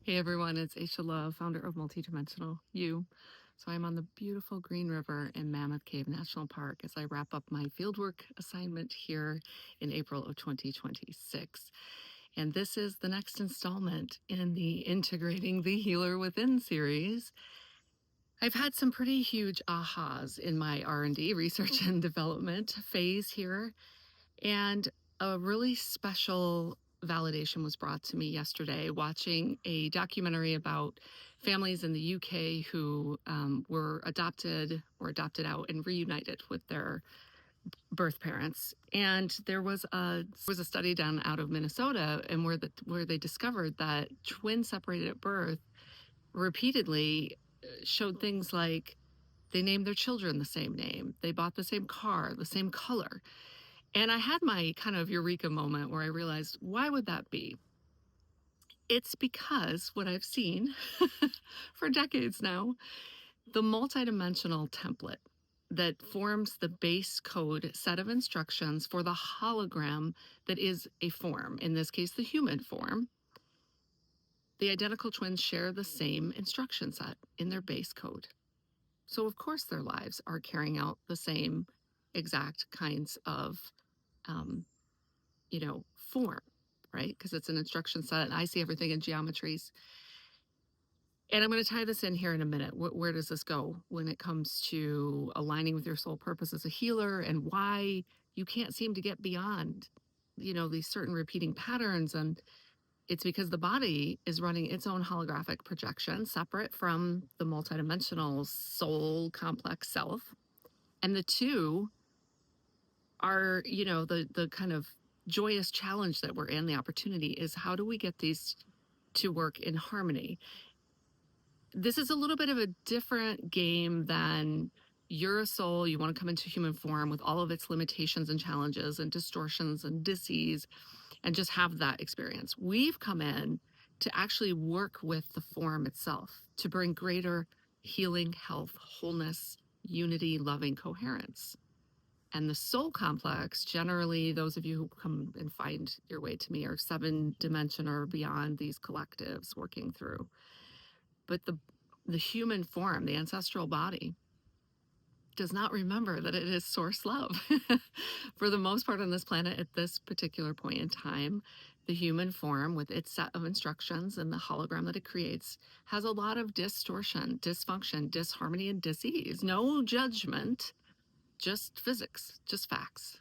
Hey everyone, it's Aisha Love, founder of Multidimensional You. So I'm on the beautiful Green River in Mammoth Cave National Park as I wrap up my fieldwork assignment here in April of 2026. And this is the next installment in the Integrating the Healer Within series. I've had some pretty huge ahas in my R&D, research and development phase here, and a really special validation was brought to me yesterday watching a documentary about families in the UK who were adopted or adopted out and reunited with their birth parents. And there was a study done out of Minnesota, and where they discovered that twins separated at birth repeatedly showed things like they named their children the same name, they bought the same car, the same color. And I had my kind of eureka moment where I realized, why would that be? It's because what I've seen for decades now, the multidimensional template that forms the base code set of instructions for the hologram that is a form, in this case, the human form, the identical twins share the same instruction set in their base code. So, of course, their lives are carrying out the same exact kinds of form, right? Because it's an instruction set and I see everything in geometries. And I'm going to tie this in here in a minute. Where does this go when it comes to aligning with your soul purpose as a healer and why you can't seem to get beyond, these certain repeating patterns? And it's because the body is running its own holographic projection separate from the multidimensional soul complex self. And the two are, the kind of joyous challenge that we're in, the opportunity is how do we get these to work in harmony? This is a little bit of a different game than you're a soul, you want to come into human form with all of its limitations and challenges and distortions and disease and just have that experience. We've come in to actually work with the form itself to bring greater healing, health, wholeness, unity, loving coherence. And the soul complex, generally, those of you who come and find your way to me are 7-dimension or beyond these collectives working through. But the human form, the ancestral body, does not remember that it is source love. For the most part on this planet at this particular point in time, the human form with its set of instructions and the hologram that it creates has a lot of distortion, dysfunction, disharmony, and disease. No judgment, just physics, just facts.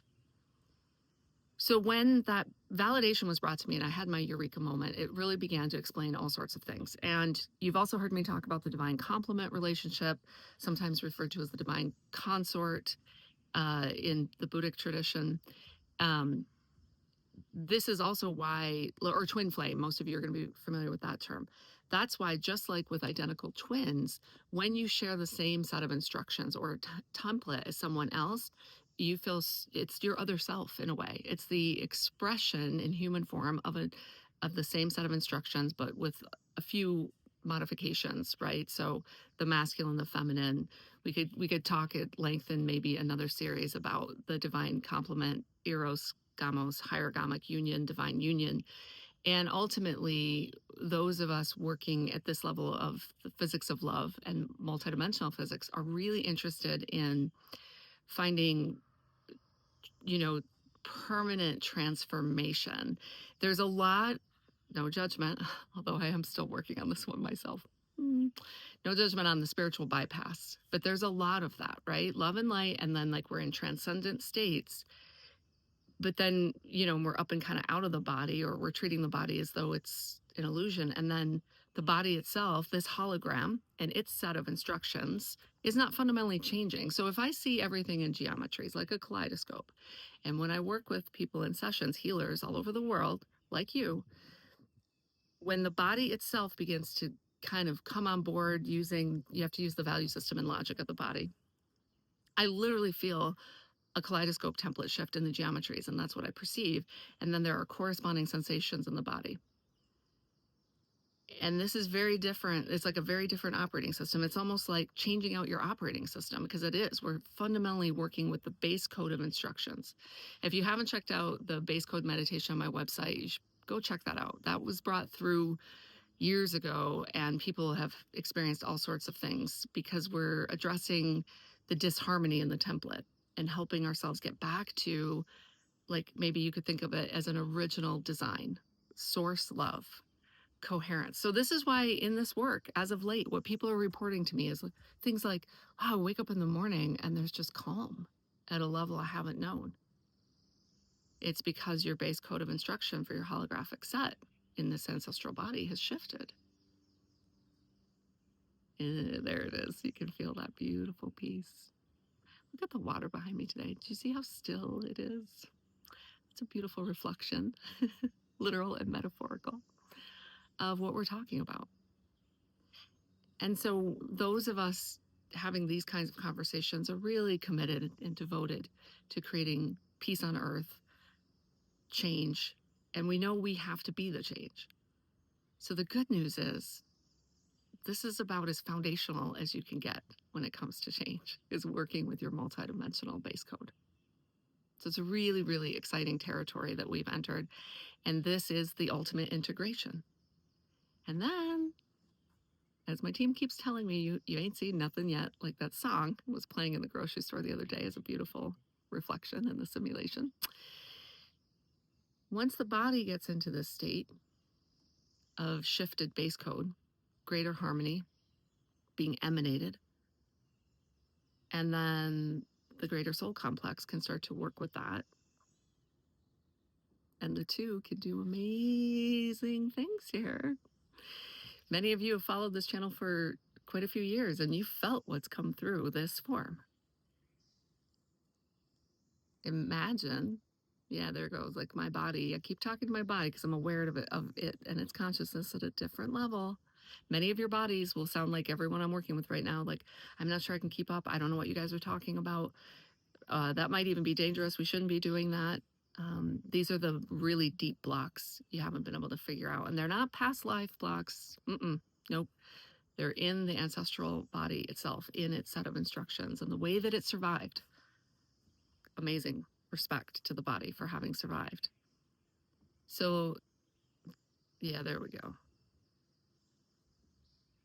So when that validation was brought to me and I had my eureka moment, it really began to explain all sorts of things. And you've also heard me talk about the divine complement relationship, sometimes referred to as the divine consort in the Buddhic tradition. This is also why, or twin flame, most of you are going to be familiar with that term. That's why, just like with identical twins, when you share the same set of instructions or template as someone else, you feel it's your other self in a way. It's the expression in human form of the same set of instructions, but with a few modifications, right? So the masculine, the feminine. We could talk at length in maybe another series about the divine complement, eros, gamos, hierogamic union, divine union. And ultimately, those of us working at this level of the physics of love and multidimensional physics are really interested in finding, permanent transformation. There's a lot, no judgment, although I am still working on this one myself. No judgment on the spiritual bypass, but there's a lot of that, right? Love and light, and then like we're in transcendent states. But then, we're up and kind of out of the body, or we're treating the body as though it's an illusion. And then the body itself, this hologram and its set of instructions is not fundamentally changing. So if I see everything in geometries like a kaleidoscope, and when I work with people in sessions, healers all over the world, like you, when the body itself begins to kind of come on board you have to use the value system and logic of the body. I literally feel a kaleidoscope template shift in the geometries, and that's what I perceive. And then there are corresponding sensations in the body. And this is very different. It's like a very different operating system. It's almost like changing out your operating system, because it is. We're fundamentally working with the base code of instructions. If you haven't checked out the base code meditation on my website, you should go check that out. That was brought through years ago, and people have experienced all sorts of things because we're addressing the disharmony in the template and helping ourselves get back to, like, maybe you could think of it as an original design, source love, coherence. So this is why in this work, as of late, what people are reporting to me is things like, wow, I wake up in the morning and there's just calm at a level I haven't known. It's because your base code of instruction for your holographic set in this ancestral body has shifted. There it is. You can feel that beautiful peace. Look at the water behind me today. Do you see how still it is? It's a beautiful reflection, literal and metaphorical, of what we're talking about. And so those of us having these kinds of conversations are really committed and devoted to creating peace on earth, change, and we know we have to be the change. So the good news is this is about as foundational as you can get when it comes to change, is working with your multidimensional base code. So it's a really, really exciting territory that we've entered. And this is the ultimate integration. And then, as my team keeps telling me, you ain't seen nothing yet. Like that song was playing in the grocery store the other day as a beautiful reflection in the simulation. Once the body gets into this state of shifted base code, greater harmony being emanated, and then the greater soul complex can start to work with that. And the two can do amazing things here. Many of you have followed this channel for quite a few years, and you felt what's come through this form. Imagine, yeah, there goes, like my body. I keep talking to my body because I'm aware of it and its consciousness at a different level. Many of your bodies will sound like everyone I'm working with right now. Like, I'm not sure I can keep up. I don't know what you guys are talking about. That might even be dangerous. We shouldn't be doing that. These are the really deep blocks you haven't been able to figure out. And they're not past life blocks. Nope. They're in the ancestral body itself, in its set of instructions and the way that it survived. Amazing respect to the body for having survived. So, yeah, there we go.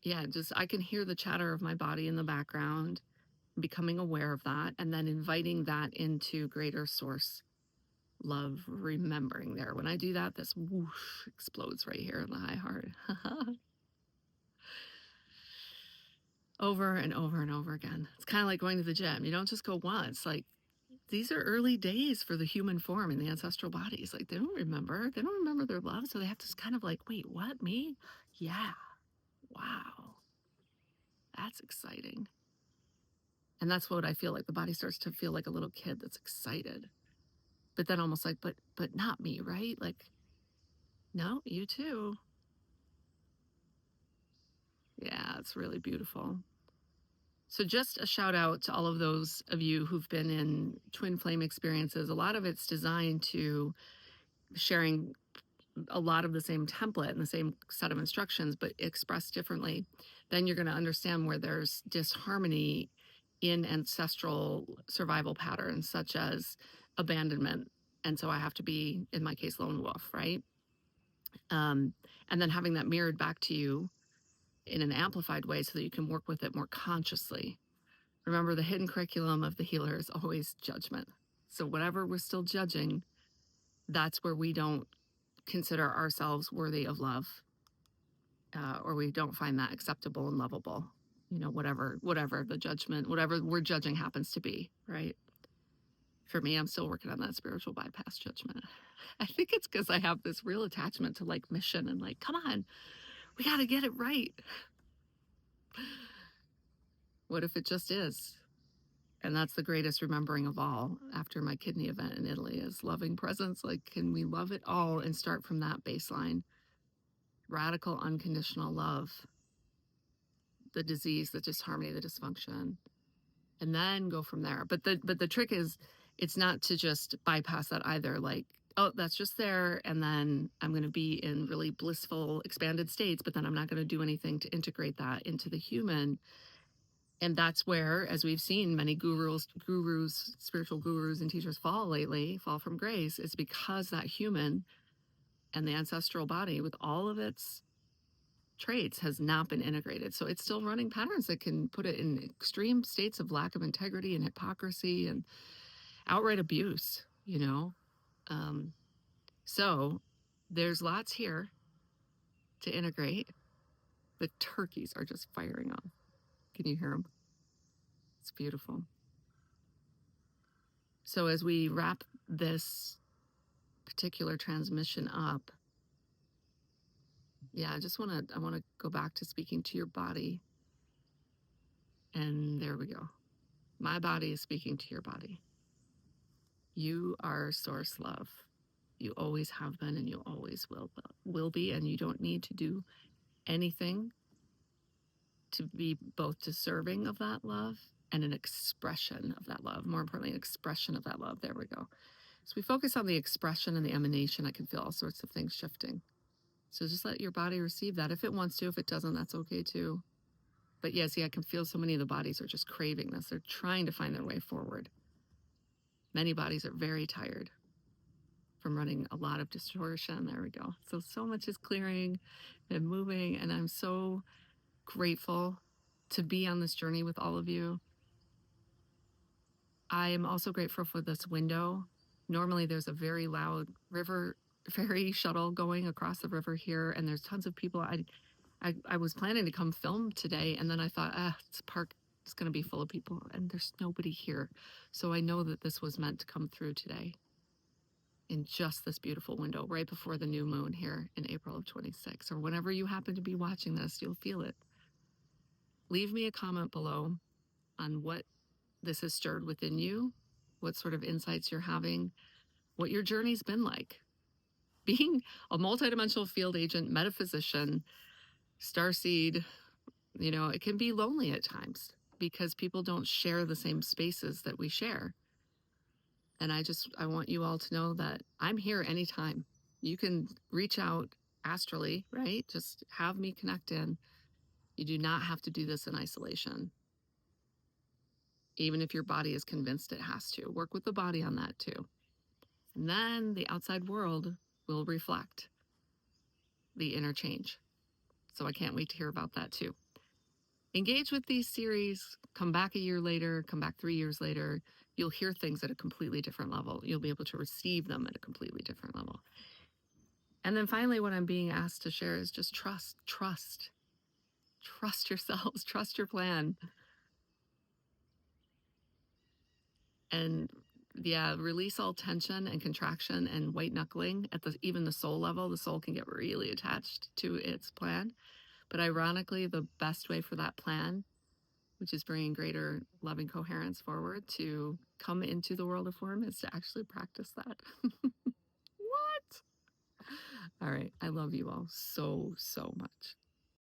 Yeah, just I can hear the chatter of my body in the background, becoming aware of that, and then inviting that into greater source love, remembering there. When I do that, this whoosh explodes right here in the high heart. Over and over and over again. It's kind of like going to the gym. You don't just go once. Like, these are early days for the human form in the ancestral bodies. Like, they don't remember their love. So they have to kind of like, wait, what, me? Yeah. Wow. That's exciting. And that's what I feel like. The body starts to feel like a little kid that's excited, but then almost like, but not me, right? Like, no, you too. Yeah, it's really beautiful. So just a shout out to all of those of you who've been in twin flame experiences. A lot of it's designed to sharing a lot of the same template and the same set of instructions, but expressed differently. Then you're going to understand where there's disharmony in ancestral survival patterns, such as abandonment. And so I have to be, in my case, lone wolf, right? And then having that mirrored back to you in an amplified way so that you can work with it more consciously. Remember, the hidden curriculum of the healer is always judgment. So whatever we're still judging, that's where we don't consider ourselves worthy of love, or we don't find that acceptable and lovable. You know, whatever the judgment, whatever we're judging happens to be, right? For me, I'm still working on that spiritual bypass judgment. I think it's because I have this real attachment to like mission and like, come on, we got to get it right. What if it just is? And that's the greatest remembering of all after my kidney event in Italy is loving presence. Like, can we love it all and start from that baseline? Radical, unconditional love, the disease, the disharmony, the dysfunction, and then go from there. But the trick is, it's not to just bypass that either. Like, oh, that's just there, and then I'm going to be in really blissful, expanded states, but then I'm not going to do anything to integrate that into the human. And that's where, as we've seen, many gurus, spiritual gurus and teachers fall from grace, is because that human and the ancestral body with all of its traits has not been integrated. So it's still running patterns that can put it in extreme states of lack of integrity and hypocrisy and outright abuse, you know? Um, so there's lots here to integrate. The turkeys are just firing off. Can you hear them? It's beautiful. So as we wrap this particular transmission up, yeah, I want to go back to speaking to your body. And there we go. My body is speaking to your body. You are source love. You always have been and you always will be, and you don't need to do anything to be both deserving of that love and an expression of that love. More importantly, an expression of that love. There we go. So we focus on the expression and the emanation. I can feel all sorts of things shifting. So just let your body receive that. If it wants to, if it doesn't, that's okay too. But yeah, see, I can feel so many of the bodies are just craving this. They're trying to find their way forward. Many bodies are very tired from running a lot of distortion. There we go. So much is clearing and moving. And I'm so grateful to be on this journey with all of you. I am also grateful for this window. Normally there's a very loud river ferry shuttle going across the river here, and there's tons of people. I was planning to come film today, and then I thought, it's a park, it's going to be full of people, and there's nobody here. So I know that this was meant to come through today in just this beautiful window right before the new moon here in April of 26, or whenever you happen to be watching this, you'll feel it. Leave me a comment below on what this has stirred within you, what sort of insights you're having, what your journey's been like. Being a multidimensional field agent, metaphysician, starseed, it can be lonely at times because people don't share the same spaces that we share. And I want you all to know that I'm here anytime. You can reach out astrally, right? Just have me connect in. You do not have to do this in isolation. Even if your body is convinced it has to. Work with the body on that too. And then the outside world will reflect the interchange. So I can't wait to hear about that too. Engage with these series, come back a year later, come back 3 years later. You'll hear things at a completely different level. You'll be able to receive them at a completely different level. And then finally, what I'm being asked to share is just trust yourselves, trust your plan. And yeah, release all tension and contraction and white knuckling at even the soul level. The soul can get really attached to its plan. But ironically, the best way for that plan, which is bringing greater loving coherence forward to come into the world of form, is to actually practice that. What? All right. I love you all so, so much.